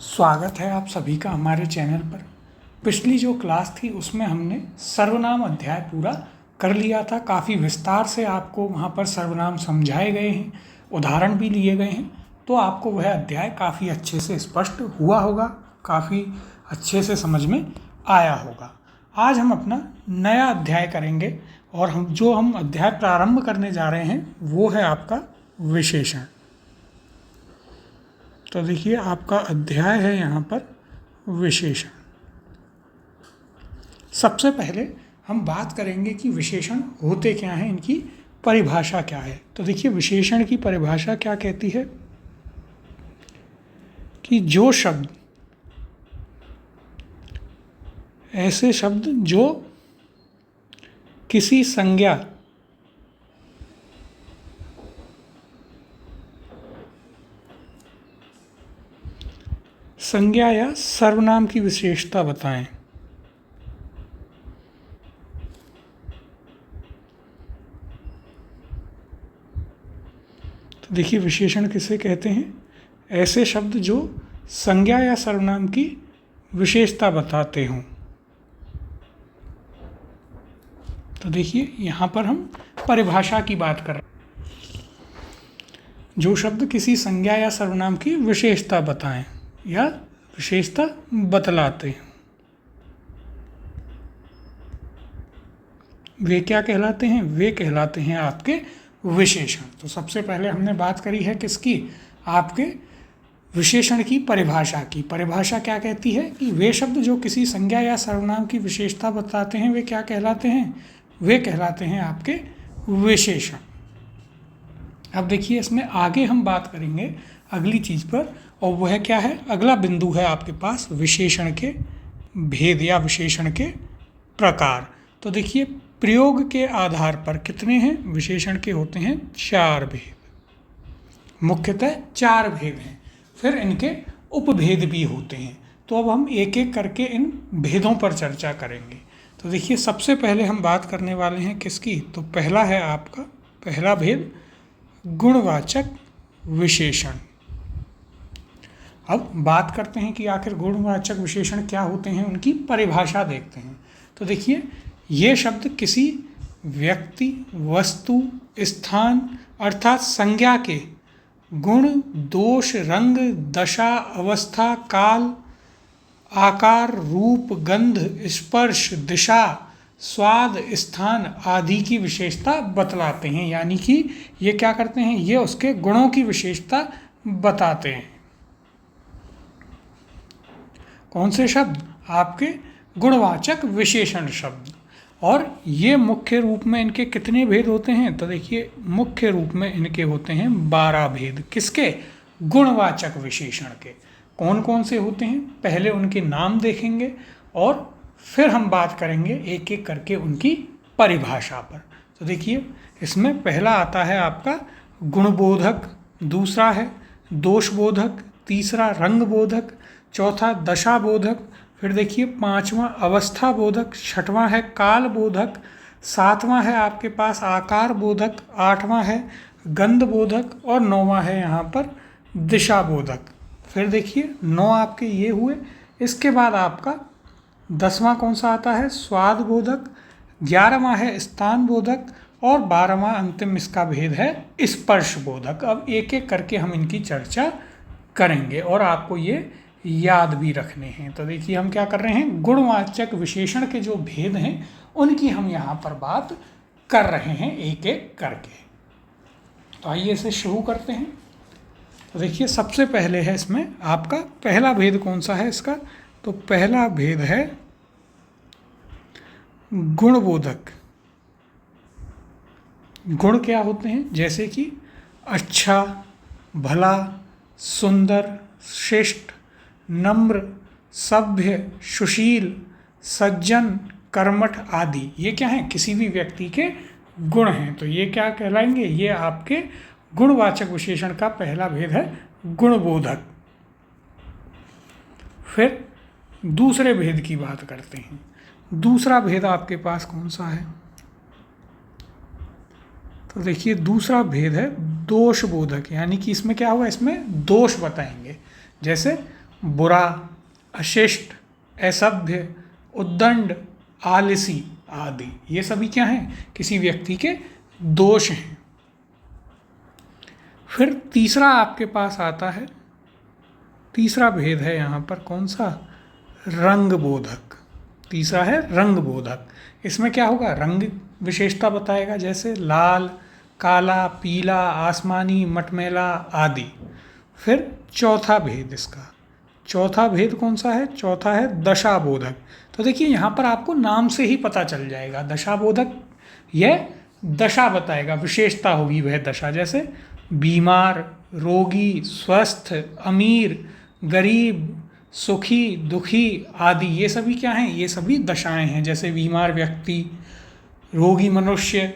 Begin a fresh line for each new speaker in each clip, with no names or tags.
स्वागत है आप सभी का हमारे चैनल पर। पिछली जो क्लास थी उसमें हमने सर्वनाम अध्याय पूरा कर लिया था। काफ़ी विस्तार से आपको वहाँ पर सर्वनाम समझाए गए हैं, उदाहरण भी लिए गए हैं, तो आपको वह अध्याय काफ़ी अच्छे से स्पष्ट हुआ होगा, काफ़ी अच्छे से समझ में आया होगा। आज हम अपना नया अध्याय करेंगे और हम अध्याय प्रारंभ करने जा रहे हैं वो है आपका विशेषण। तो देखिए आपका अध्याय है यहाँ पर विशेषण। सबसे पहले हम बात करेंगे कि विशेषण होते क्या हैं, इनकी परिभाषा क्या है। तो देखिए विशेषण की परिभाषा क्या कहती है कि जो शब्द, ऐसे शब्द जो किसी संज्ञा या सर्वनाम की विशेषता बताएं। तो देखिए विशेषण किसे कहते हैं? ऐसे शब्द जो संज्ञा या सर्वनाम की विशेषता बताते हों। तो देखिए यहाँ पर हम परिभाषा की बात कर रहे हैं। जो शब्द किसी संज्ञा या सर्वनाम की विशेषता बताएं या विशेषता बतलाते हैं, वे क्या कहलाते हैं? वे कहलाते हैं आपके विशेषण। तो सबसे पहले हमने बात करी है किसकी? आपके विशेषण की परिभाषा की। परिभाषा क्या कहती है कि वे शब्द जो किसी संज्ञा या सर्वनाम की विशेषता बताते हैं वे क्या कहलाते हैं? वे कहलाते हैं आपके विशेषण। अब देखिए इसमें आगे हम बात करेंगे अगली चीज़ पर, और वह क्या है? अगला बिंदु है आपके पास विशेषण के भेद या विशेषण के प्रकार। तो देखिए प्रयोग के आधार पर कितने हैं? विशेषण के होते हैं 4 भेद, मुख्यतः 4 भेद हैं। फिर इनके उपभेद भी होते हैं। तो अब हम एक एक करके इन भेदों पर चर्चा करेंगे। तो देखिए सबसे पहले हम बात करने वाले हैं किसकी? तो पहला है आपका पहला भेद गुणवाचक विशेषण। अब बात करते हैं कि आखिर गुणवाचक विशेषण क्या होते हैं, उनकी परिभाषा देखते हैं। तो देखिए ये शब्द किसी व्यक्ति, वस्तु, स्थान अर्थात संज्ञा के गुण, दोष, रंग, दशा, अवस्था, काल, आकार, रूप, गंध, स्पर्श, दिशा, स्वाद, स्थान आदि की विशेषता बतलाते हैं। यानी कि ये क्या करते हैं? ये उसके गुणों की विशेषता बताते हैं। कौन से शब्द? आपके गुणवाचक विशेषण शब्द। और ये मुख्य रूप में इनके कितने भेद होते हैं? तो देखिए मुख्य रूप में इनके होते हैं 12 भेद। किसके? गुणवाचक विशेषण के। कौन कौन से होते हैं? पहले उनके नाम देखेंगे और फिर हम बात करेंगे एक एक करके उनकी परिभाषा पर। तो देखिए इसमें पहला आता है आपका गुणबोधक, दूसरा है दोषबोधक, तीसरा रंगबोधक, चौथा दशाबोधक, फिर देखिए 5वां अवस्था बोधक, 6वां है काल बोधक, 7वां है आपके पास आकार बोधक, 8वां है गंध बोधक और 9वां है यहाँ पर दिशा बोधक। फिर देखिए 9 आपके ये हुए। इसके बाद आपका 10वां कौन सा आता है? स्वाद बोधक, 11वां है स्थान बोधक और 12वां अंतिम इसका भेद है स्पर्श बोधक। अब एक एक करके हम इनकी चर्चा करेंगे और आपको ये याद भी रखने हैं। तो देखिए हम क्या कर रहे हैं? गुणवाचक विशेषण के जो भेद हैं उनकी हम यहाँ पर बात कर रहे हैं एक एक करके। तो आइए इसे शुरू करते हैं। तो देखिए सबसे पहले है इसमें आपका पहला भेद कौन सा है इसका? तो पहला भेद है गुणबोधक। गुण क्या होते हैं? जैसे कि अच्छा, भला, सुंदर, श्रेष्ठ, नम्र, सभ्य, सुशील, सज्जन, कर्मठ आदि। ये क्या हैं? किसी भी व्यक्ति के गुण हैं। तो ये क्या कहलाएंगे? ये आपके गुणवाचक विशेषण का पहला भेद है गुणबोधक। फिर दूसरे भेद की बात करते हैं। दूसरा भेद आपके पास कौन सा है? तो देखिए दूसरा भेद है दोषबोधक, यानी कि इसमें क्या होगा? इसमें दोष बताएंगे। जैसे बुरा, अशिष्ट, असभ्य, उद्दंड, आलसी आदि, ये सभी क्या हैं? किसी व्यक्ति के दोष हैं। फिर तीसरा आपके पास आता है, तीसरा भेद है यहाँ पर कौन सा? रंग बोधक। तीसरा है रंग बोधक। इसमें क्या होगा? रंग विशेषता बताएगा, जैसे लाल, काला, पीला, आसमानी, मटमैला आदि। फिर चौथा भेद इसका, चौथा भेद कौन सा है? चौथा है दशाबोधक। तो देखिए यहाँ पर आपको नाम से ही पता चल जाएगा, दशाबोधक यह दशा बताएगा, विशेषता होगी वह दशा, जैसे बीमार, रोगी, स्वस्थ, अमीर, गरीब, सुखी, दुखी आदि, ये सभी क्या हैं? ये सभी दशाएं हैं। जैसे बीमार व्यक्ति, रोगी मनुष्य,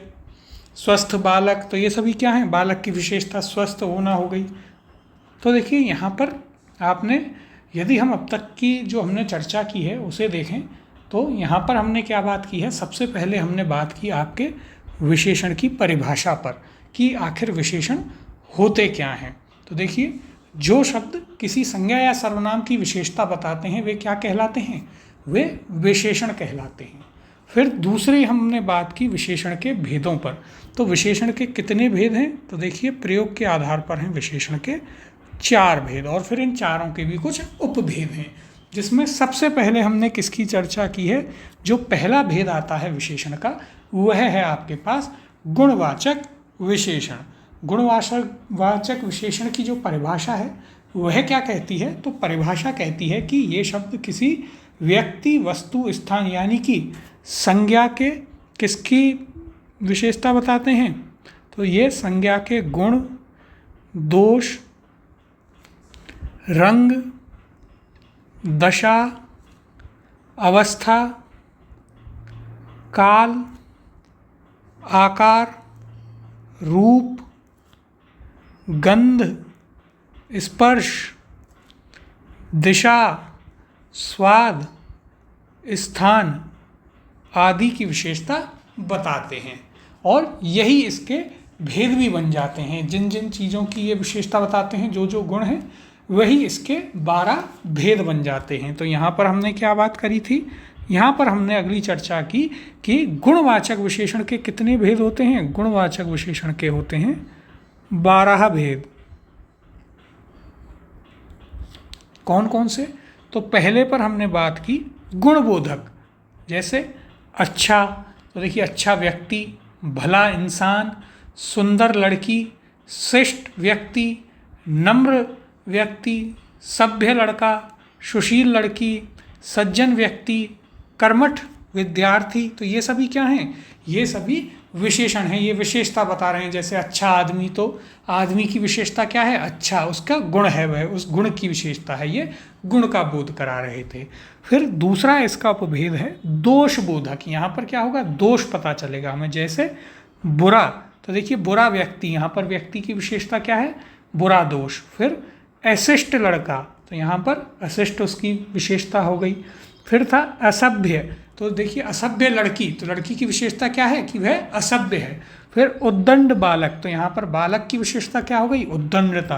स्वस्थ बालक, तो ये सभी क्या हैं? बालक की विशेषता स्वस्थ होना हो गई। तो देखिए यहाँ पर आपने, यदि हम अब तक की जो हमने चर्चा की है उसे देखें तो यहाँ पर हमने क्या बात की है? सबसे पहले हमने बात की आपके विशेषण की परिभाषा पर, कि आखिर विशेषण होते क्या हैं। तो देखिए, जो शब्द किसी संज्ञा या सर्वनाम की विशेषता बताते हैं वे क्या कहलाते हैं? वे विशेषण कहलाते हैं। फिर दूसरी हमने बात की विशेषण के भेदों पर। तो विशेषण के कितने भेद हैं? तो देखिए, प्रयोग के आधार पर हैं विशेषण के 4 भेद, और फिर इन चारों के भी कुछ उपभेद हैं, जिसमें सबसे पहले हमने किसकी चर्चा की है? जो पहला भेद आता है विशेषण का, वह है आपके पास गुणवाचक विशेषण। गुणवाचक विशेषण की जो परिभाषा है वह क्या कहती है? तो परिभाषा कहती है कि ये शब्द किसी व्यक्ति, वस्तु, स्थान यानी कि संज्ञा के किसकी विशेषता बताते हैं? तो ये संज्ञा के गुण, दोष, रंग, दशा, अवस्था, काल, आकार, रूप, गंध, स्पर्श, दिशा, स्वाद, स्थान आदि की विशेषता बताते हैं, और यही इसके भेद भी बन जाते हैं। जिन जिन चीज़ों की ये विशेषता बताते हैं, जो जो गुण हैं, वही इसके 12 भेद बन जाते हैं। तो यहाँ पर हमने क्या बात करी थी? यहाँ पर हमने अगली चर्चा की कि गुणवाचक विशेषण के कितने भेद होते हैं? गुणवाचक विशेषण के होते हैं 12 भेद। कौन कौन से? तो पहले पर हमने बात की गुणबोधक, जैसे अच्छा, तो देखिए अच्छा व्यक्ति, भला इंसान, सुंदर लड़की, शिष्ट व्यक्ति, नम्र व्यक्ति, सभ्य लड़का, सुशील लड़की, सज्जन व्यक्ति, कर्मठ विद्यार्थी। तो ये सभी क्या हैं? ये सभी विशेषण हैं, ये विशेषता बता रहे हैं। जैसे अच्छा आदमी, तो आदमी की विशेषता क्या है? अच्छा, उसका गुण है, वह उस गुण की विशेषता है, ये गुण का बोध करा रहे थे। फिर दूसरा इसका उपभेद है दोष बोधक। यहाँ पर क्या होगा? दोष पता चलेगा हमें। जैसे बुरा, तो देखिए बुरा व्यक्ति, यहाँ पर व्यक्ति की विशेषता क्या है? बुरा दोष। फिर अशिष्ट लड़का, तो यहाँ पर अशिष्ट उसकी विशेषता हो गई। फिर था असभ्य, तो देखिए असभ्य लड़की, तो लड़की की विशेषता क्या है? कि वह असभ्य है। फिर उद्दंड बालक, तो यहाँ पर बालक की विशेषता क्या हो गई? उद्दंडता।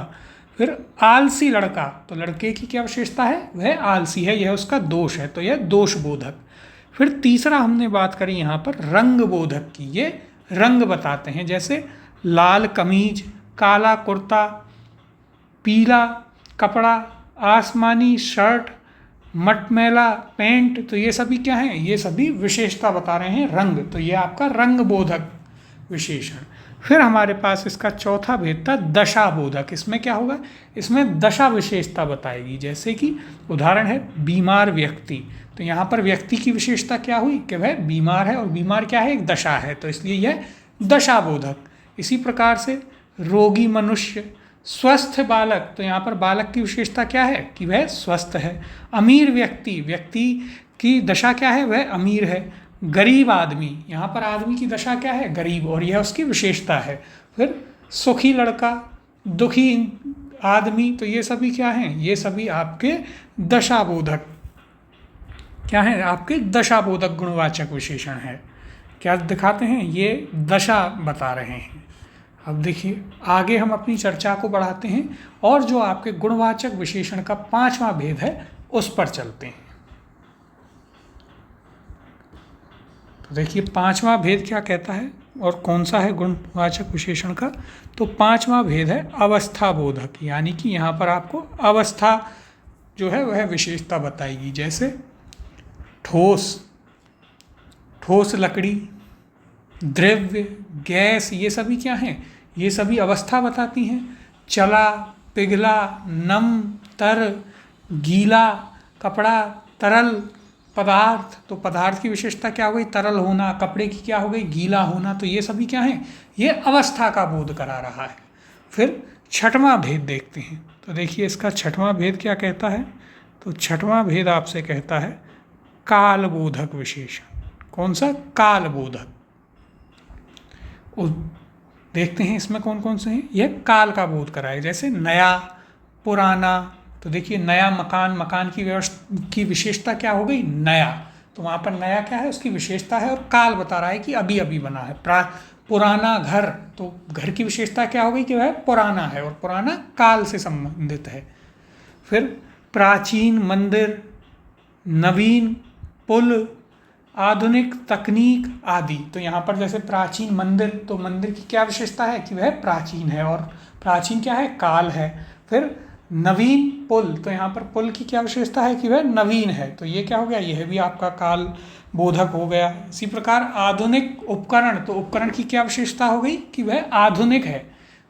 फिर आलसी लड़का, तो लड़के की क्या विशेषता है? वह आलसी है, यह उसका दोष है, तो यह दोष बोधक। फिर तीसरा हमने बात करी यहाँ पर रंग बोधक की, ये रंग बताते हैं। जैसे लाल कमीज, काला कुर्ता, पीला कपड़ा, आसमानी शर्ट, मटमैला पेंट, तो ये सभी क्या हैं? ये सभी विशेषता बता रहे हैं रंग, तो ये आपका रंग बोधक विशेषण। फिर हमारे पास इसका चौथा भेद था दशा बोधक। इसमें क्या होगा? इसमें दशा विशेषता बताएगी। जैसे कि उदाहरण है बीमार व्यक्ति, तो यहाँ पर व्यक्ति की विशेषता क्या हुई? कि वह बीमार है, और बीमार क्या है? एक दशा है, तो इसलिए यह दशा बोधक। इसी प्रकार से रोगी मनुष्य, स्वस्थ बालक, तो यहाँ पर बालक की विशेषता क्या है? कि वह स्वस्थ है। अमीर व्यक्ति, व्यक्ति की दशा क्या है? वह अमीर है। गरीब आदमी, यहाँ पर आदमी की दशा क्या है? गरीब, और यह उसकी विशेषता है। फिर सुखी लड़का, दुखी आदमी, तो ये सभी क्या हैं? ये सभी आपके दशाबोधक क्या हैं? आपके दशाबोधक गुणवाचक विशेषण है। क्या दिखाते हैं? ये दशा बता रहे हैं। अब देखिए आगे हम अपनी चर्चा को बढ़ाते हैं और जो आपके गुणवाचक विशेषण का 5वां भेद है उस पर चलते हैं। तो देखिए 5वां भेद क्या कहता है और कौन सा है गुणवाचक विशेषण का। तो 5वां भेद है अवस्था बोधक, यानी कि यहाँ पर आपको अवस्था जो है वह विशेषता बताएगी। जैसे ठोस, ठोस लकड़ी, द्रव्य, गैस, ये सभी क्या हैं, ये सभी अवस्था बताती हैं। चला, पिघला, नम, तर, गीला, कपड़ा, तरल, पदार्थ, तो पदार्थ की विशेषता क्या हो गई, तरल होना, कपड़े की क्या हो गई, गीला होना। तो ये सभी क्या हैं, ये अवस्था का बोध करा रहा है। फिर 6वां भेद देखते हैं। तो देखिए इसका 6वां भेद क्या कहता है। तो 6वां भेद आपसे कहता है कालबोधक विशेषण। कौन सा, कालबोधक। देखते हैं इसमें कौन कौन से हैं। यह काल का बोध कराए, जैसे नया, पुराना। तो देखिए नया मकान, मकान की विशेषता क्या हो गई, नया। तो वहाँ पर नया क्या है, उसकी विशेषता है, और काल बता रहा है कि अभी अभी बना है। पुराना घर, तो घर की विशेषता क्या हो गई कि वह पुराना है, और पुराना काल से संबंधित है। फिर प्राचीन मंदिर, नवीन पुल, आधुनिक तकनीक आदि। तो यहाँ पर जैसे प्राचीन मंदिर, तो मंदिर की क्या विशेषता है कि वह प्राचीन है, और प्राचीन क्या है, काल है। फिर नवीन पुल, तो यहाँ पर पुल की क्या विशेषता है कि वह नवीन है, तो ये क्या हो गया, यह भी आपका काल बोधक हो गया। इसी प्रकार आधुनिक उपकरण, तो उपकरण की क्या विशेषता हो गई कि वह आधुनिक है,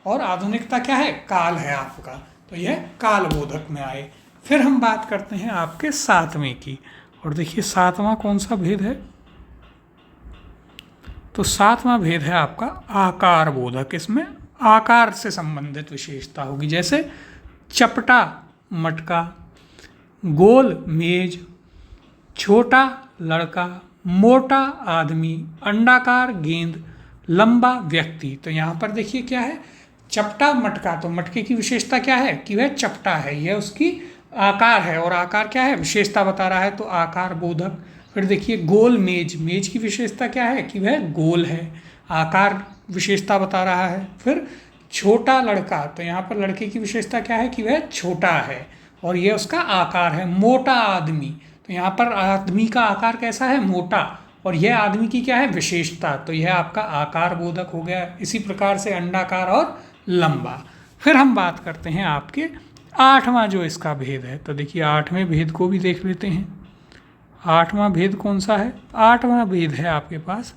और आधुनिकता क्या है, काल है आपका, तो यह काल बोधक में आए। फिर हम बात करते हैं आपके 7वें की, और देखिए 7वां कौन सा भेद है। तो 7वां भेद है आपका आकार बोधक। इसमें आकार से संबंधित विशेषता होगी, जैसे चपटा मटका, गोल मेज, छोटा लड़का, मोटा आदमी, अंडाकार गेंद, लंबा व्यक्ति। तो यहाँ पर देखिए क्या है, चपटा मटका, तो मटके की विशेषता क्या है कि वह चपटा है, यह उसकी आकार है, और आकार क्या है, विशेषता बता रहा है, तो आकार बोधक। फिर देखिए गोल मेज, मेज की विशेषता क्या है कि वह गोल है, आकार विशेषता बता रहा है। फिर छोटा लड़का, तो यहाँ पर लड़के की विशेषता क्या है कि वह छोटा है, और यह उसका आकार है। मोटा आदमी, तो यहाँ पर आदमी का आकार कैसा है, मोटा, और यह आदमी की क्या है, विशेषता, तो यह आपका आकार बोधक हो गया। इसी प्रकार से अंडाकार और लंबा। फिर हम बात करते हैं आपके 8वां जो इसका भेद है। तो देखिए 8वें भेद को भी देख लेते हैं। 8वां भेद कौन सा है, 8वां भेद है आपके पास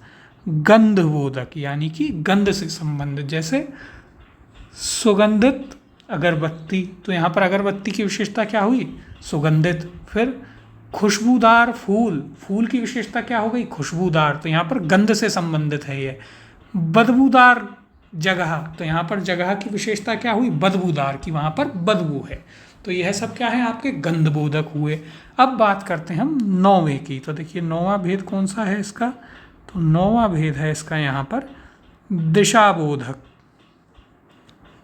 गंध बोधक, यानी कि गंध से संबंधित। जैसे सुगंधित अगरबत्ती, तो यहाँ पर अगरबत्ती की विशेषता क्या हुई, सुगंधित। फिर खुशबूदार फूल, फूल की विशेषता क्या हो गई, खुशबूदार, तो यहाँ पर गंध से संबंधित है ये। बदबूदार जगह, तो यहाँ पर जगह की विशेषता क्या हुई, बदबूदार की, वहाँ पर बदबू है। तो यह सब क्या है, आपके गंध बोधक हुए। अब बात करते हैं हम 9वें की। तो देखिए 9वां भेद कौन सा है इसका। तो 9वां भेद है इसका यहाँ पर दिशा बोधक।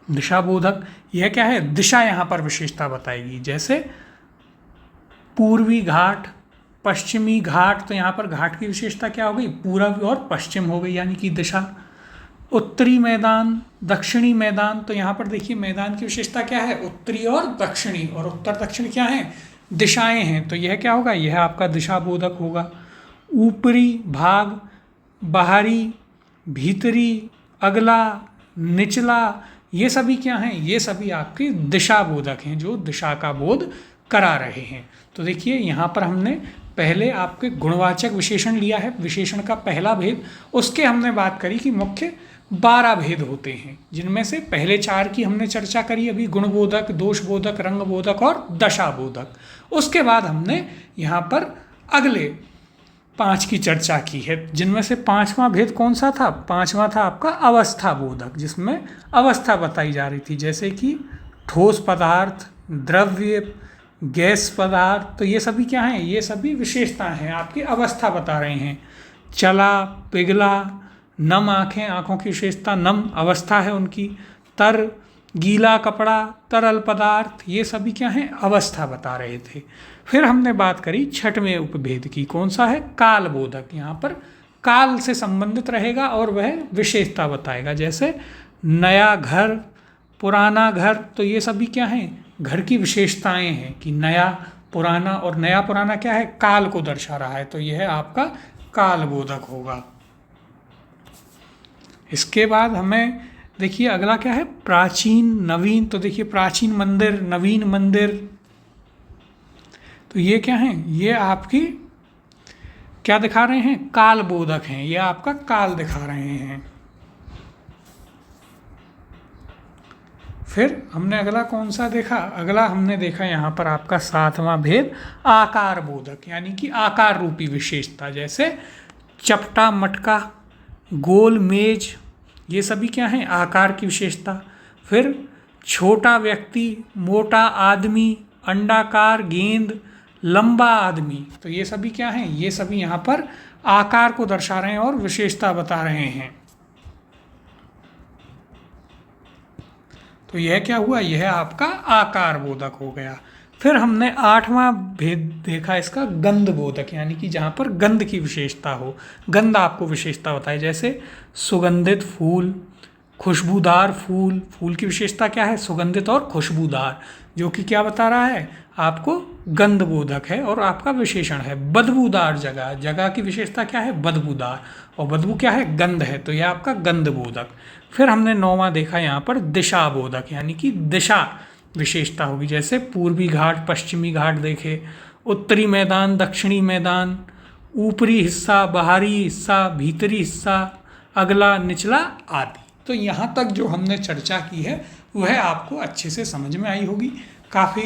दिशा बोधक, यह क्या है, दिशा यहाँ पर विशेषता बताएगी। जैसे पूर्वी घाट, पश्चिमी घाट, तो यहाँ पर घाट की विशेषता क्या हो गई, पूर्व और पश्चिम हो गई, यानी कि दिशा। उत्तरी मैदान, दक्षिणी मैदान, तो यहाँ पर देखिए मैदान की विशेषता क्या है, उत्तरी और दक्षिणी, और उत्तर दक्षिण क्या है, दिशाएं हैं, तो यह क्या होगा, यह आपका दिशा बोधक होगा। ऊपरी भाग, बाहरी, भीतरी, अगला, निचला, ये सभी क्या हैं, ये सभी आपके दिशा बोधक हैं, जो दिशा का बोध करा रहे हैं। तो देखिए यहाँ पर हमने पहले आपके गुणवाचक विशेषण लिया है, विशेषण का पहला भेद, उसके हमने बात करी कि मुख्य 12 भेद होते हैं, जिनमें से पहले 4 की हमने चर्चा करी अभी, गुणबोधक, दोषबोधक, रंगबोधक और दशाबोधक। उसके बाद हमने यहाँ पर अगले 5 की चर्चा की है, जिनमें से 5वां भेद कौन सा था, 5वां था आपका अवस्था बोधक, जिसमें अवस्था बताई जा रही थी, जैसे कि ठोस पदार्थ, द्रव्य, गैस पदार्थ, तो ये सभी क्या हैं, ये सभी विशेषताएं हैं, आपकी अवस्था बता रहे हैं। चला, पिघला, नम आँखें, आँखों की विशेषता नम अवस्था है उनकी। तर, गीला कपड़ा, तरल पदार्थ, ये सभी क्या हैं, अवस्था बता रहे थे। फिर हमने बात करी 6वें उपभेद की, कौन सा है, काल बोधक। यहाँ पर काल से संबंधित रहेगा और वह विशेषता बताएगा, जैसे नया घर, पुराना घर, तो ये सभी क्या हैं, घर की विशेषताएं हैं कि नया पुराना, और नया पुराना क्या है, काल को दर्शा रहा है, तो यह आपका कालबोधक होगा। इसके बाद हमें देखिए अगला क्या है, प्राचीन नवीन, तो देखिए प्राचीन मंदिर, नवीन मंदिर, तो ये क्या है, ये आपकी क्या दिखा रहे हैं, कालबोधक हैं, ये आपका काल दिखा रहे हैं। फिर हमने अगला कौन सा देखा, अगला हमने देखा यहाँ पर आपका 7वां भेद आकार बोधक, यानी कि आकार रूपी विशेषता, जैसे चपटा मटका, गोल मेज, ये सभी क्या हैं, आकार की विशेषता। फिर छोटा व्यक्ति, मोटा आदमी, अंडाकार गेंद, लंबा आदमी, तो ये सभी क्या हैं, ये सभी यहाँ पर आकार को दर्शा रहे हैं और विशेषता बता रहे हैं। तो यह क्या हुआ, यह आपका आकार बोधक हो गया। फिर हमने 8वां भेद देखा इसका गंध बोधक, यानी कि जहाँ पर गंध की विशेषता हो, गंध आपको विशेषता बताए, जैसे सुगंधित फूल, खुशबूदार फूल, फूल की विशेषता क्या है, सुगंधित और खुशबूदार, जो कि क्या बता रहा है आपको, गंध बोधक है और आपका विशेषण है। बदबूदार जगह, जगह की विशेषता क्या है, बदबूदार, और बदबू क्या है, गंध है, तो यह आपका गंध बोधक। फिर हमने 9वां देखा यहाँ पर दिशा बोधक, यानी कि दिशा विशेषता होगी, जैसे पूर्वी घाट, पश्चिमी घाट देखे, उत्तरी मैदान, दक्षिणी मैदान, ऊपरी हिस्सा, बाहरी हिस्सा, भीतरी हिस्सा, अगला, निचला आदि। तो यहाँ तक जो हमने चर्चा की है वह आपको अच्छे से समझ में आई होगी, काफ़ी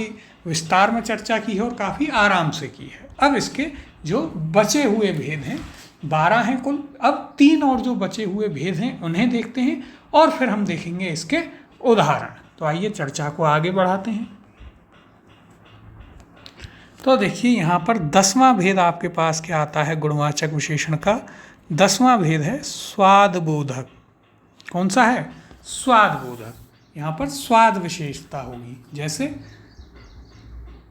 विस्तार में चर्चा की है और काफ़ी आराम से की है। अब इसके जो बचे हुए भेद हैं 12 हैं कुल, अब 3 और जो बचे हुए भेद हैं उन्हें देखते हैं और फिर हम देखेंगे इसके उदाहरण। तो आइए चर्चा को आगे बढ़ाते हैं। तो देखिए यहाँ पर 10वां भेद आपके पास क्या आता है गुणवाचक विशेषण का, 10वां भेद है स्वाद बोधक। कौन सा है, स्वाद बोधक। यहाँ पर स्वाद विशेषता होगी, जैसे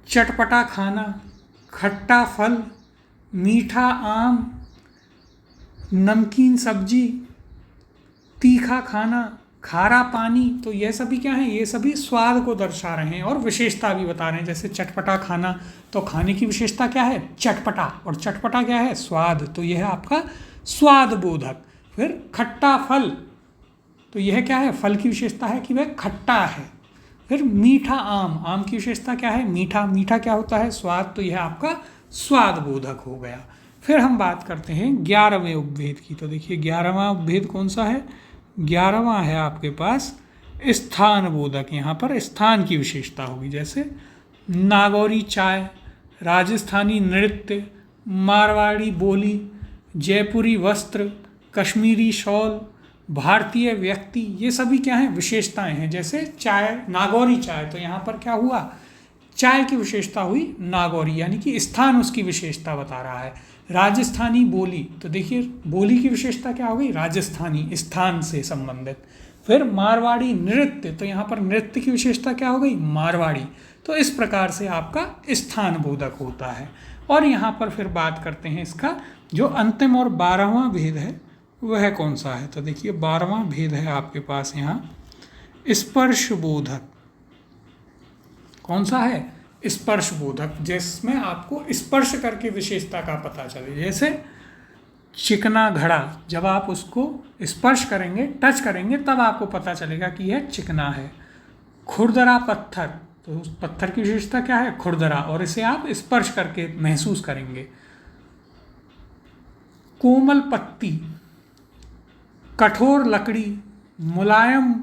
चटपटा खाना, खट्टा फल, मीठा आम, नमकीन सब्जी, तीखा खाना, खारा पानी, तो यह सभी क्या है, ये सभी स्वाद को दर्शा रहे हैं और विशेषता भी बता रहे हैं। जैसे चटपटा खाना, तो खाने की विशेषता क्या है, चटपटा, और चटपटा क्या है, स्वाद, तो यह है आपका स्वाद बोधक। फिर खट्टा फल, तो यह क्या है, फल की विशेषता है कि वह खट्टा है। फिर मीठा आम, आम की विशेषता क्या है, मीठा, मीठा क्या होता है, स्वाद, तो यह आपका स्वाद बोधक हो गया। फिर हम बात करते हैं 11वें उपभेद की। तो देखिए 11वां उपभेद कौन सा है, 11वां है आपके पास स्थान बोधक। यहाँ पर स्थान की विशेषता होगी, जैसे नागौरी चाय, राजस्थानी नृत्य, मारवाड़ी बोली, जयपुरी वस्त्र, कश्मीरी शॉल, भारतीय व्यक्ति, ये सभी क्या हैं, विशेषताएं हैं। जैसे चाय, नागौरी चाय, तो यहाँ पर क्या हुआ, चाय की विशेषता हुई नागौरी, यानी कि स्थान उसकी विशेषता बता रहा है। राजस्थानी बोली, तो देखिए बोली की विशेषता क्या हो गई, राजस्थानी, स्थान से संबंधित। फिर मारवाड़ी नृत्य, तो यहाँ पर नृत्य की विशेषता क्या हो गई, मारवाड़ी। तो इस प्रकार से आपका स्थान बोधक होता है। और यहाँ पर फिर बात करते हैं इसका जो अंतिम और 12वां भेद है वह कौन सा है। तो देखिए 12वां भेद है आपके पास यहाँ स्पर्श बोधक। कौन सा है, स्पर्श बोधक, जिसमें आपको स्पर्श करके विशेषता का पता चले। जैसे चिकना घड़ा, जब आप उसको स्पर्श करेंगे, टच करेंगे, तब आपको पता चलेगा कि यह चिकना है। खुरदरा पत्थर, तो उस पत्थर की विशेषता क्या है, खुरदरा, और इसे आप स्पर्श करके महसूस करेंगे। कोमल पत्ती, कठोर लकड़ी, मुलायम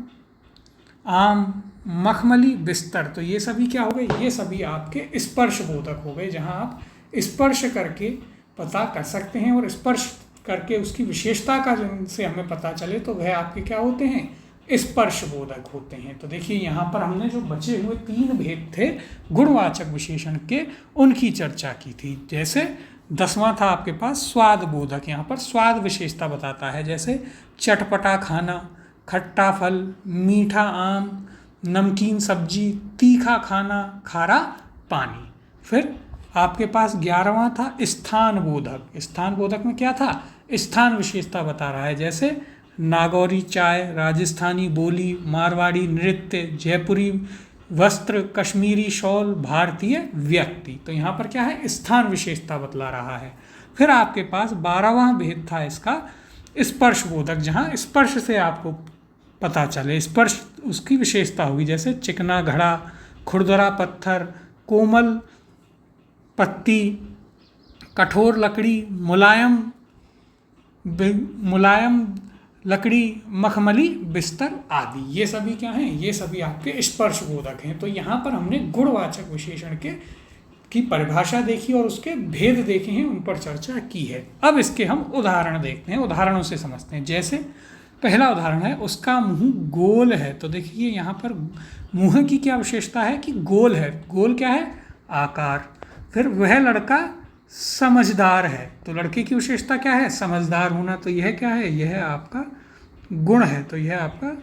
आम, मखमली बिस्तर, तो ये सभी क्या हो गए, ये सभी आपके स्पर्श बोधक हो गए, जहां आप स्पर्श करके पता कर सकते हैं और स्पर्श करके उसकी विशेषता का जिनसे हमें पता चले तो वह आपके क्या होते हैं, स्पर्श बोधक होते हैं। तो देखिए यहाँ पर हमने जो बचे हुए 3 भेद थे गुणवाचक विशेषण के, उनकी चर्चा की थी। जैसे 10वां था आपके पास स्वाद बोधक, यहाँ पर स्वाद विशेषता बताता है, जैसे चटपटा खाना, खट्टा फल, मीठा आम, नमकीन सब्जी, तीखा खाना, खारा पानी। फिर आपके पास 11वां था स्थान बोधक। स्थान बोधक में क्या था, स्थान विशेषता बता रहा है, जैसे नागौरी चाय, राजस्थानी बोली, मारवाड़ी नृत्य, जयपुरी वस्त्र, कश्मीरी शॉल, भारतीय व्यक्ति। तो यहाँ पर क्या है, स्थान विशेषता बतला रहा है। फिर आपके पास 12वां भेद था इसका स्पर्श बोधक, जहाँ स्पर्श से आपको पता चले, स्पर्श उसकी विशेषता होगी, जैसे चिकना घड़ा, खुरदरा पत्थर, कोमल पत्ती, कठोर लकड़ी, मुलायम लकड़ी, मखमली बिस्तर आदि। ये सभी क्या हैं, ये सभी आपके स्पर्श बोधक हैं। तो यहाँ पर हमने गुणवाचक विशेषण की परिभाषा देखी और उसके भेद देखे हैं, उन पर चर्चा की है। अब इसके हम उदाहरण देखते हैं, उदाहरणों से समझते हैं। जैसे पहला उदाहरण है, उसका मुंह गोल है। तो देखिए यहाँ पर मुंह की क्या विशेषता है कि गोल है। गोल क्या है, आकार। फिर वह लड़का समझदार है। तो लड़के की विशेषता क्या है, समझदार होना। तो यह क्या है, यह आपका गुण है। तो यह आपका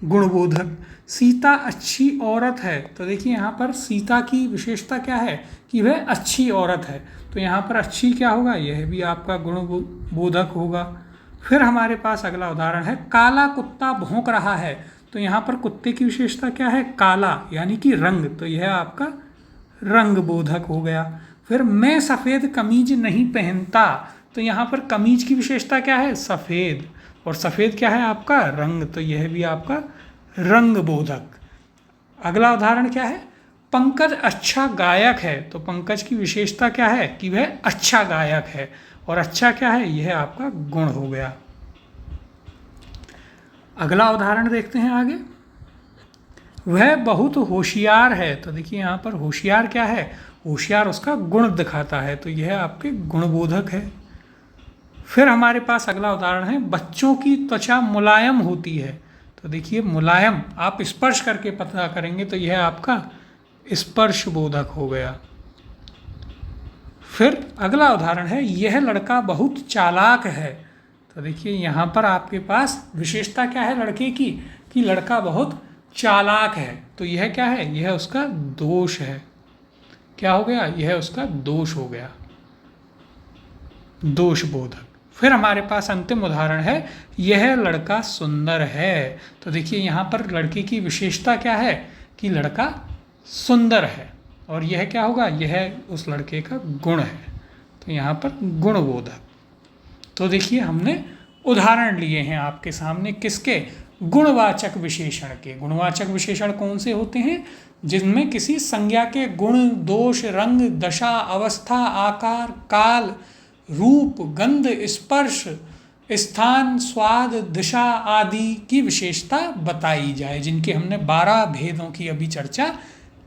गुणबोधक। सीता अच्छी औरत है। तो देखिए यहाँ पर सीता की विशेषता क्या है कि वह अच्छी औरत है। तो यहाँ पर अच्छी क्या होगा, यह भी आपका गुणबोधक होगा। फिर हमारे पास अगला उदाहरण है, काला कुत्ता भौंक रहा है। तो यहाँ पर कुत्ते की विशेषता क्या है, काला यानी कि रंग। तो यह आपका रंग बोधक हो गया। फिर मैं सफ़ेद कमीज नहीं पहनता। तो यहाँ पर कमीज की विशेषता क्या है, सफ़ेद, और सफ़ेद क्या है आपका रंग। तो यह भी आपका रंग बोधक। अगला उदाहरण क्या है, पंकज अच्छा गायक है। तो पंकज की विशेषता क्या है कि वह अच्छा गायक है, और अच्छा क्या है, यह आपका गुण हो गया। अगला उदाहरण देखते हैं आगे, वह बहुत होशियार है। तो देखिए यहाँ पर होशियार क्या है, होशियार उसका गुण दिखाता है। तो यह आपके गुणबोधक है। फिर हमारे पास अगला उदाहरण है, बच्चों की त्वचा मुलायम होती है। तो देखिए मुलायम आप स्पर्श करके पता करेंगे, तो यह आपका स्पर्श बोधक हो गया। फिर अगला उदाहरण है, यह लड़का बहुत चालाक है। तो देखिए यहाँ पर आपके पास विशेषता क्या है लड़के की कि लड़का बहुत चालाक है। तो यह क्या है, यह उसका दोष है। क्या हो गया, यह उसका दोष हो गया, दोष बोधक। फिर हमारे पास अंतिम उदाहरण है, यह लड़का सुंदर है। तो देखिए यहाँ पर लड़के की विशेषता क्या है कि लड़का सुंदर है, और यह क्या होगा, यह उस लड़के का गुण है। तो यहाँ पर गुणबोधक। तो देखिए हमने उदाहरण लिए हैं आपके सामने, किसके, गुणवाचक विशेषण के। गुणवाचक विशेषण कौन से होते हैं, जिनमें किसी संज्ञा के गुण, दोष, रंग, दशा, अवस्था, आकार, काल, रूप, गंध, स्पर्श, स्थान, स्वाद, दिशा आदि की विशेषता बताई जाए, जिनके हमने 12 भेदों की अभी चर्चा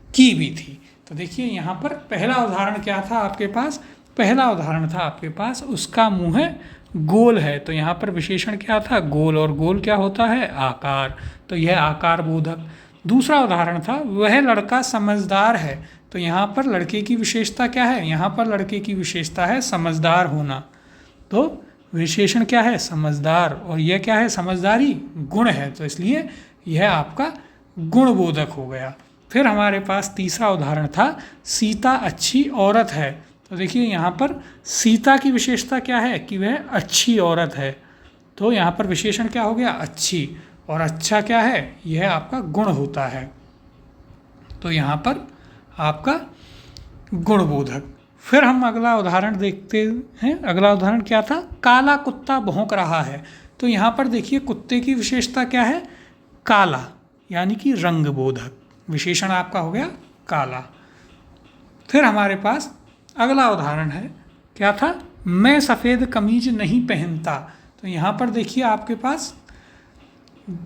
की भी थी। तो देखिए यहाँ पर पहला उदाहरण क्या था आपके पास, पहला उदाहरण था आपके पास, उसका मुंह गोल है। तो यहाँ पर विशेषण क्या था, गोल, और गोल क्या होता है, आकार। तो यह आकार बोधक। दूसरा उदाहरण था, वह लड़का समझदार है। तो यहाँ पर लड़के की विशेषता क्या है, यहाँ पर लड़के की विशेषता है समझदार होना। तो विशेषण क्या है, समझदार, और यह क्या है, समझदारी गुण है। तो इसलिए यह आपका गुणबोधक हो गया। फिर हमारे पास तीसरा उदाहरण था, सीता अच्छी औरत है। तो देखिए यहाँ पर सीता की विशेषता क्या है कि वह अच्छी औरत है। तो यहाँ पर विशेषण क्या हो गया, अच्छी, और अच्छा क्या है, यह आपका गुण होता है। तो यहाँ पर आपका गुणबोधक। फिर हम अगला उदाहरण देखते हैं। अगला उदाहरण क्या था, काला कुत्ता भौंक रहा है। तो यहाँ पर देखिए कुत्ते की विशेषता क्या है, काला यानी कि रंग बोधक। विशेषण आपका हो गया काला। फिर हमारे पास अगला उदाहरण है, क्या था, मैं सफ़ेद कमीज नहीं पहनता। तो यहाँ पर देखिए आपके पास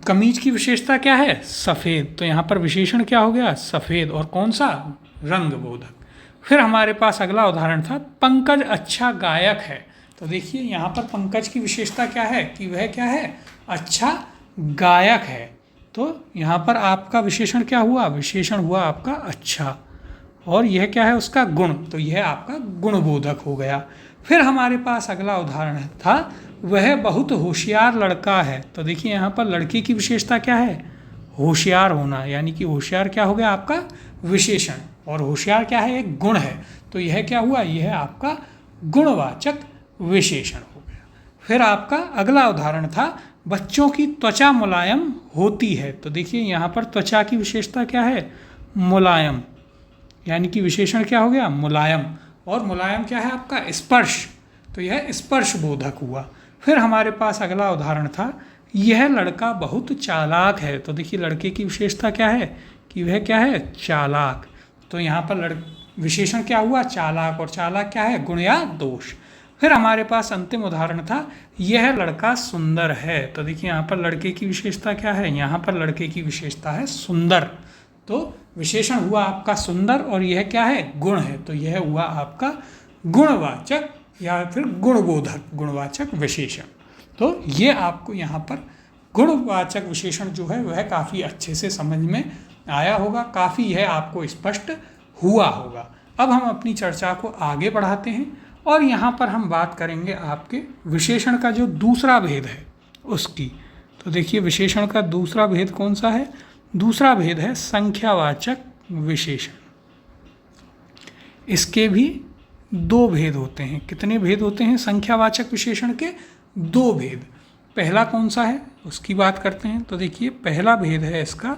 कमीज की विशेषता क्या है, सफ़ेद। तो यहाँ पर विशेषण क्या हो गया, सफ़ेद, और कौन सा, रंग बोधक। फिर हमारे पास अगला उदाहरण था, पंकज अच्छा गायक है। तो देखिए यहाँ पर पंकज की विशेषता क्या है कि वह क्या है, अच्छा गायक है। तो यहाँ पर आपका विशेषण क्या हुआ, विशेषण हुआ आपका अच्छा, और यह क्या है, उसका गुण। तो यह आपका गुणबोधक हो गया। फिर हमारे पास अगला उदाहरण था, वह बहुत होशियार लड़का है। तो देखिए यहाँ पर लड़के की विशेषता क्या है, होशियार होना, यानी कि होशियार क्या हो गया आपका विशेषण, और होशियार क्या है, एक गुण है। तो यह क्या हुआ, यह आपका गुणवाचक विशेषण हो गया। फिर आपका अगला उदाहरण था, बच्चों की त्वचा मुलायम होती है। तो देखिए यहाँ पर त्वचा की विशेषता क्या है, मुलायम, यानी कि विशेषण क्या हो गया, मुलायम। और मुलायम क्या है आपका, स्पर्श, तो यह स्पर्श बोधक हुआ। फिर हमारे पास अगला उदाहरण था, यह लड़का बहुत चालाक है। तो देखिए लड़के की विशेषता क्या है कि वह क्या है, चालाक। तो यहाँ पर विशेषण क्या हुआ, चालाक, और चालाक क्या है, गुण या दोष। फिर हमारे पास अंतिम उदाहरण था, यह लड़का सुंदर है। तो देखिए यहाँ पर लड़के की विशेषता क्या है, यहाँ पर लड़के की विशेषता है सुंदर। तो विशेषण हुआ आपका सुंदर और यह क्या है, गुण है। तो यह हुआ आपका गुणवाचक या फिर गुणबोधक, गुणवाचक विशेषण। तो ये आपको यहाँ पर गुणवाचक विशेषण जो है वह काफ़ी अच्छे से समझ में आया होगा, काफ़ी यह आपको स्पष्ट हुआ होगा। अब हम अपनी चर्चा को आगे बढ़ाते हैं और यहाँ पर हम बात करेंगे आपके विशेषण का जो दूसरा भेद है उसकी। तो देखिए विशेषण का दूसरा भेद कौन सा है, दूसरा भेद है संख्यावाचक विशेषण। इसके भी दो भेद होते हैं। कितने भेद होते हैं संख्यावाचक विशेषण के, दो भेद। पहला कौन सा है उसकी बात करते हैं। तो देखिए पहला भेद है इसका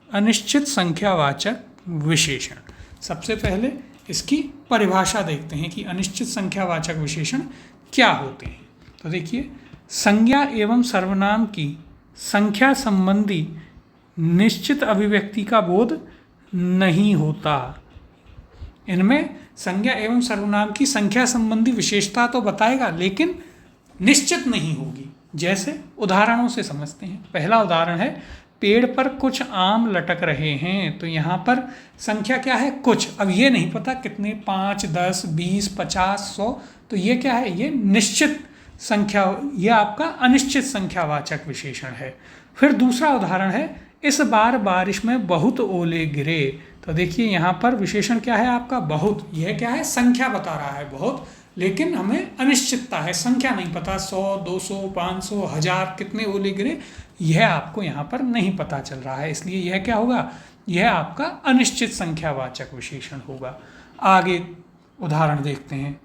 अनिश्चित संख्यावाचक विशेषण। सबसे पहले इसकी परिभाषा देखते हैं कि अनिश्चित संख्यावाचक विशेषण क्या होते हैं। तो देखिए संज्ञा एवं सर्वनाम की संख्या संबंधी निश्चित अभिव्यक्ति का बोध नहीं होता। इनमें संज्ञा एवं सर्वनाम की संख्या संबंधी विशेषता तो बताएगा लेकिन निश्चित नहीं होगी। जैसे उदाहरणों से समझते हैं। पहला उदाहरण है, पेड़ पर कुछ आम लटक रहे हैं। तो यहाँ पर संख्या क्या है, कुछ। अब ये नहीं पता कितने, 5, 10, 20, 50, 100। तो ये क्या है, ये निश्चित संख्या, ये आपका अनिश्चित संख्यावाचक विशेषण है। फिर दूसरा उदाहरण है, इस बार बारिश में बहुत ओले गिरे। तो देखिए यहाँ पर विशेषण क्या है आपका, बहुत। यह क्या है, संख्या बता रहा है बहुत, लेकिन हमें अनिश्चितता है, संख्या नहीं पता, 100, 200, 500, 1000 कितने ओले गिरे, यह आपको यहाँ पर नहीं पता चल रहा है। इसलिए यह क्या होगा, यह आपका अनिश्चित संख्यावाचक विशेषण होगा। आगे उदाहरण देखते हैं।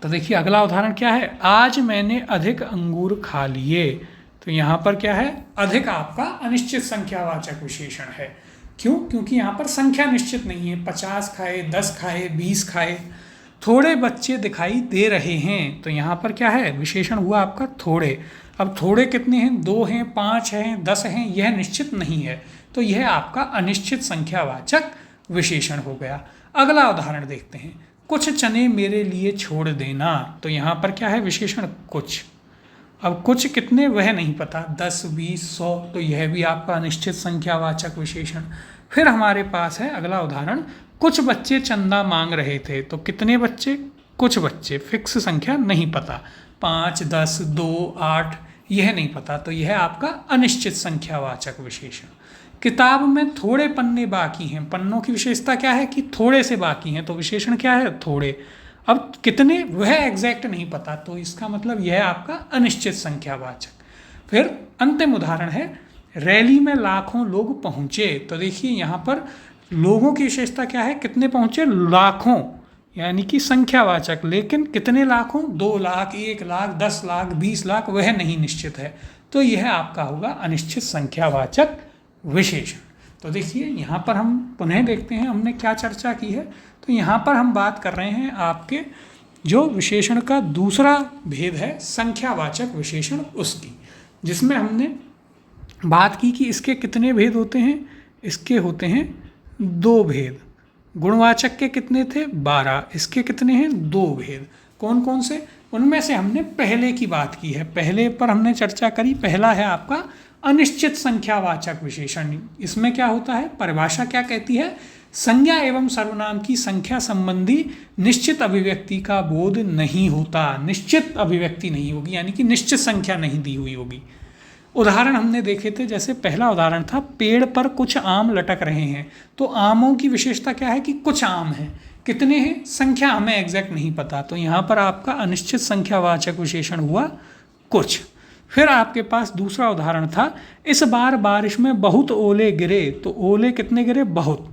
तो देखिए अगला उदाहरण क्या है, आज मैंने अधिक अंगूर खा लिए। तो यहाँ पर क्या है, अधिक आपका अनिश्चित संख्यावाचक विशेषण है। क्यों, क्योंकि यहाँ पर संख्या निश्चित नहीं है, 50 खाए, 10 खाए, 20 खाए। थोड़े बच्चे दिखाई दे रहे हैं। तो यहाँ पर क्या है, विशेषण हुआ आपका थोड़े। अब थोड़े कितने हैं, 2 हैं, 5 हैं, 10 हैं, यह निश्चित नहीं है। तो यह आपका अनिश्चित संख्यावाचक विशेषण हो गया। अगला उदाहरण देखते हैं, कुछ चने मेरे लिए छोड़ देना। तो यहाँ पर क्या है, विशेषण कुछ। अब कुछ कितने वह नहीं पता, 10, 20, 100। तो यह भी आपका अनिश्चित संख्यावाचक विशेषण। फिर हमारे पास है अगला उदाहरण, कुछ बच्चे चंदा मांग रहे थे। तो कितने बच्चे, कुछ बच्चे, फिक्स संख्या नहीं पता, 5, 10, 2, 8, यह नहीं पता। तो यह आपका अनिश्चित संख्यावाचक विशेषण। किताब में थोड़े पन्ने बाकी हैं। पन्नों की विशेषता क्या है कि थोड़े से बाकी हैं। तो विशेषण क्या है, थोड़े। अब कितने वह एग्जैक्ट नहीं पता, तो इसका मतलब यह आपका अनिश्चित संख्यावाचक। फिर अंतिम उदाहरण है, रैली में लाखों लोग पहुँचे। तो देखिए यहाँ पर लोगों की विशेषता क्या है, कितने पहुँचे, लाखों, यानी कि संख्यावाचक। लेकिन कितने लाखों, 2 लाख, 1 लाख, 10 लाख, 20 लाख, वह नहीं निश्चित है। तो यह आपका होगा अनिश्चित संख्यावाचक विशेषण। तो देखिए यहाँ पर हम पुनः देखते हैं हमने क्या चर्चा की है। तो यहाँ पर हम बात कर रहे हैं आपके जो विशेषण का दूसरा भेद है संख्यावाचक विशेषण उसकी, जिसमें हमने बात की कि इसके कितने भेद होते हैं। इसके होते हैं 2 भेद। गुणवाचक के कितने थे, 12। इसके कितने हैं, 2 भेद। कौन कौन से, उनमें से हमने पहले की बात की है, पहले पर हमने चर्चा करी। पहला है आपका अनिश्चित संख्यावाचक विशेषण। इसमें क्या होता है, परिभाषा क्या कहती है, संज्ञा एवं सर्वनाम की संख्या संबंधी निश्चित अभिव्यक्ति का बोध नहीं होता। निश्चित अभिव्यक्ति नहीं होगी, यानी कि निश्चित संख्या नहीं दी हुई होगी। उदाहरण हमने देखे थे, जैसे पहला उदाहरण था, पेड़ पर कुछ आम लटक रहे हैं। तो आमों की विशेषता क्या है कि कुछ आम हैं, कितने हैं, संख्या हमें एग्जैक्ट नहीं पता। तो यहाँ पर आपका अनिश्चित संख्यावाचक विशेषण हुआ कुछ। फिर आपके पास दूसरा उदाहरण था, इस बार बारिश में बहुत ओले गिरे। तो ओले कितने गिरे, बहुत।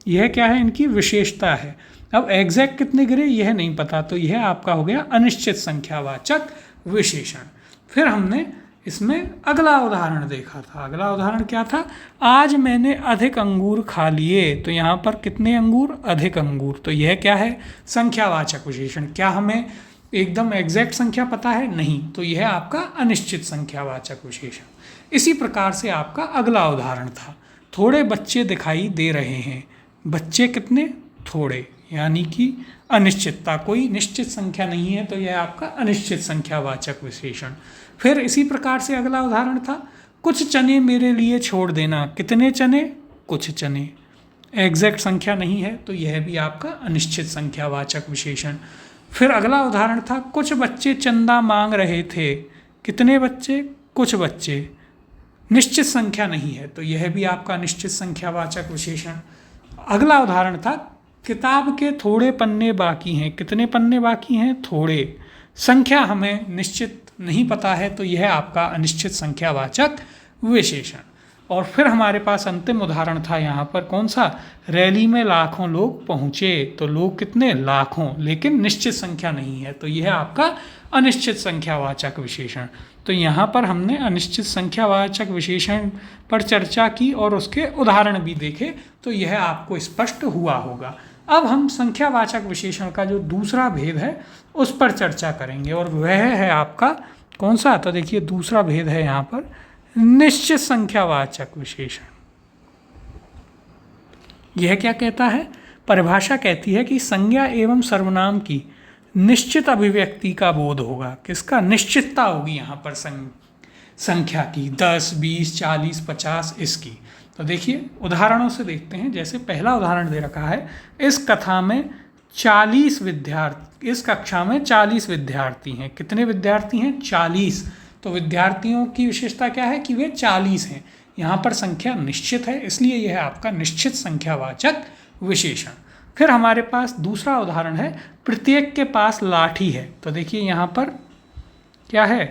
यह क्या है, इनकी विशेषता है। अब एग्जैक्ट कितने गिरे यह नहीं पता। तो यह आपका हो गया अनिश्चित संख्यावाचक विशेषण। फिर हमने इसमें अगला उदाहरण देखा था। अगला उदाहरण क्या था? आज मैंने अधिक अंगूर खा लिए। तो यहाँ पर कितने अंगूर? अधिक अंगूर। तो यह क्या है? संख्यावाचक विशेषण। क्या हमें एकदम एग्जैक्ट संख्या पता है? नहीं। तो यह आपका अनिश्चित संख्यावाचक विशेषण। इसी प्रकार से आपका अगला उदाहरण था, थोड़े बच्चे दिखाई दे रहे हैं। बच्चे कितने? थोड़े, यानी कि अनिश्चितता, कोई निश्चित संख्या नहीं है, तो यह आपका अनिश्चित संख्यावाचक विशेषण। फिर इसी प्रकार से अगला उदाहरण था, कुछ चने मेरे लिए छोड़ देना। कितने चने? कुछ चने, एग्जैक्ट संख्या नहीं है, तो यह भी आपका अनिश्चित संख्यावाचक विशेषण। फिर अगला उदाहरण था, कुछ बच्चे चंदा मांग रहे थे। कितने बच्चे? कुछ बच्चे, निश्चित संख्या नहीं है, तो यह भी आपका निश्चित संख्यावाचक विशेषण। अगला उदाहरण था, किताब के थोड़े पन्ने बाकी हैं। कितने पन्ने बाकी हैं? थोड़े, संख्या हमें निश्चित नहीं पता है, तो यह आपका अनिश्चित संख्यावाचक विशेषण। और फिर हमारे पास अंतिम उदाहरण था यहाँ पर, कौन सा? रैली में लाखों लोग पहुँचे। तो लोग कितने? लाखों, लेकिन निश्चित संख्या नहीं है, तो यह आपका अनिश्चित संख्यावाचक विशेषण। तो यहाँ पर हमने अनिश्चित संख्यावाचक विशेषण पर चर्चा की और उसके उदाहरण भी देखे, तो यह आपको स्पष्ट हुआ होगा। अब हम संख्यावाचक विशेषण का जो दूसरा भेद है उस पर चर्चा करेंगे, और वह है आपका कौन सा? तो देखिए दूसरा भेद है यहाँ पर निश्चित संख्यावाचक विशेषण। यह क्या कहता है? परिभाषा कहती है कि संज्ञा एवं सर्वनाम की निश्चित अभिव्यक्ति का बोध होगा। किसका? निश्चितता होगी यहाँ पर संख्या की, 10, 20, 40, 50 इसकी। तो देखिए उदाहरणों से देखते हैं। जैसे पहला उदाहरण दे रखा है, इस कक्षा में 40 विद्यार्थी हैं। कितने विद्यार्थी हैं? 40। तो विद्यार्थियों की विशेषता क्या है? कि वे 40 हैं। यहाँ पर संख्या निश्चित है, इसलिए यह आपका निश्चित संख्यावाचक विशेषण। फिर हमारे पास दूसरा उदाहरण है, प्रत्येक के पास लाठी है। तो देखिए यहाँ पर क्या है?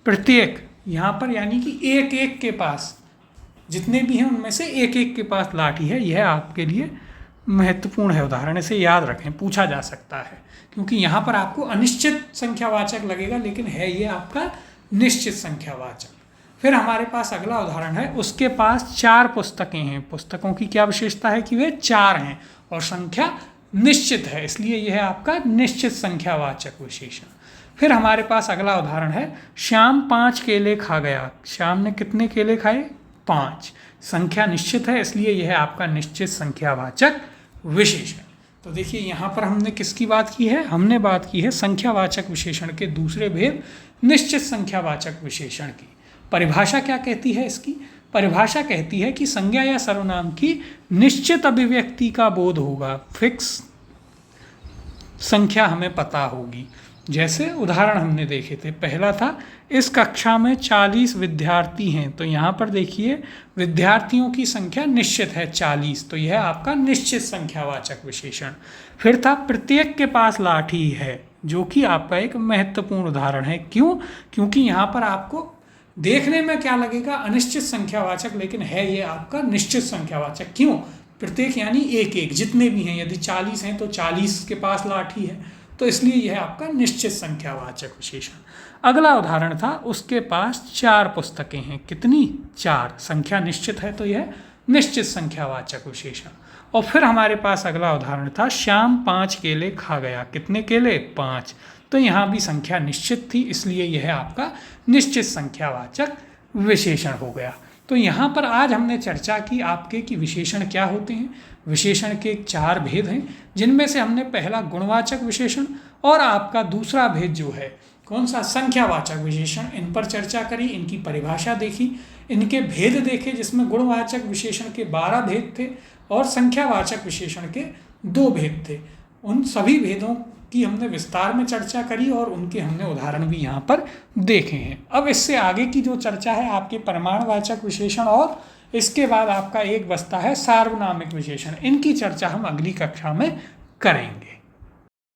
प्रत्येक, यहाँ पर यानी कि एक एक के पास, जितने भी हैं उनमें से एक एक के पास लाठी है। यह आपके लिए महत्वपूर्ण है उदाहरण, इसे याद रखें, पूछा जा सकता है, क्योंकि यहाँ पर आपको अनिश्चित संख्यावाचक लगेगा, लेकिन है ये आपका निश्चित संख्यावाचक। फिर हमारे पास अगला उदाहरण है, उसके पास 4 पुस्तकें हैं। पुस्तकों की क्या विशेषता है? कि वे 4 हैं और संख्या निश्चित है, इसलिए यह आपका निश्चित संख्यावाचक विशेषण। फिर हमारे पास अगला उदाहरण है, श्याम 5 केले खा गया। श्याम ने कितने केले खाए? 5। संख्या निश्चित है, इसलिए यह आपका निश्चित संख्यावाचक विशेषण। तो देखिए यहाँ पर हमने किसकी बात की है? हमने बात की है संख्यावाचक विशेषण के दूसरे भेद निश्चित संख्यावाचक विशेषण की। परिभाषा क्या कहती है इसकी? परिभाषा कहती है कि संज्ञा या सर्वनाम की निश्चित अभिव्यक्ति का बोध होगा, फिक्स संख्या हमें पता होगी। जैसे उदाहरण हमने देखे थे, पहला था, इस कक्षा में 40 विद्यार्थी हैं। तो यहाँ पर देखिए विद्यार्थियों की संख्या निश्चित है 40, तो यह आपका निश्चित संख्यावाचक विशेषण। फिर था, प्रत्येक के पास लाठी है, जो कि आपका एक महत्वपूर्ण उदाहरण है। क्यों? क्योंकि यहाँ पर आपको देखने में क्या लगेगा? अनिश्चित संख्यावाचक, लेकिन है ये आपका निश्चित संख्यावाचक। क्यों? प्रत्येक यानी एक एक, जितने भी हैं, यदि 40 हैं तो 40 के पास लाठी है, तो इसलिए यह आपका निश्चित संख्यावाचक विशेषण। अगला उदाहरण था, उसके पास 4 पुस्तकें हैं। कितनी? 4। संख्या निश्चित है, तो यह निश्चित संख्यावाचक विशेषण। और फिर हमारे पास अगला उदाहरण था, श्याम 5 केले खा गया। कितने केले? 5। तो यहाँ भी संख्या निश्चित थी, इसलिए यह आपका निश्चित संख्यावाचक विशेषण हो गया। तो यहाँ पर आज हमने चर्चा की आपके कि विशेषण क्या होते हैं। विशेषण के 4 भेद हैं, जिनमें से हमने पहला गुणवाचक विशेषण और आपका दूसरा भेद जो है कौन सा? संख्यावाचक विशेषण, इन पर चर्चा करी, इनकी परिभाषा देखी, इनके भेद देखे, जिसमें गुणवाचक विशेषण के 12 भेद थे और संख्यावाचक विशेषण के 2 भेद थे। उन सभी भेदों की हमने विस्तार में चर्चा करी और उनके हमने उदाहरण भी यहाँ पर देखे हैं। अब इससे आगे की जो चर्चा है आपके परिमाणवाचक विशेषण और इसके बाद आपका एक बचता है सार्वनामिक विशेषण। इनकी चर्चा हम अगली कक्षा में करेंगे।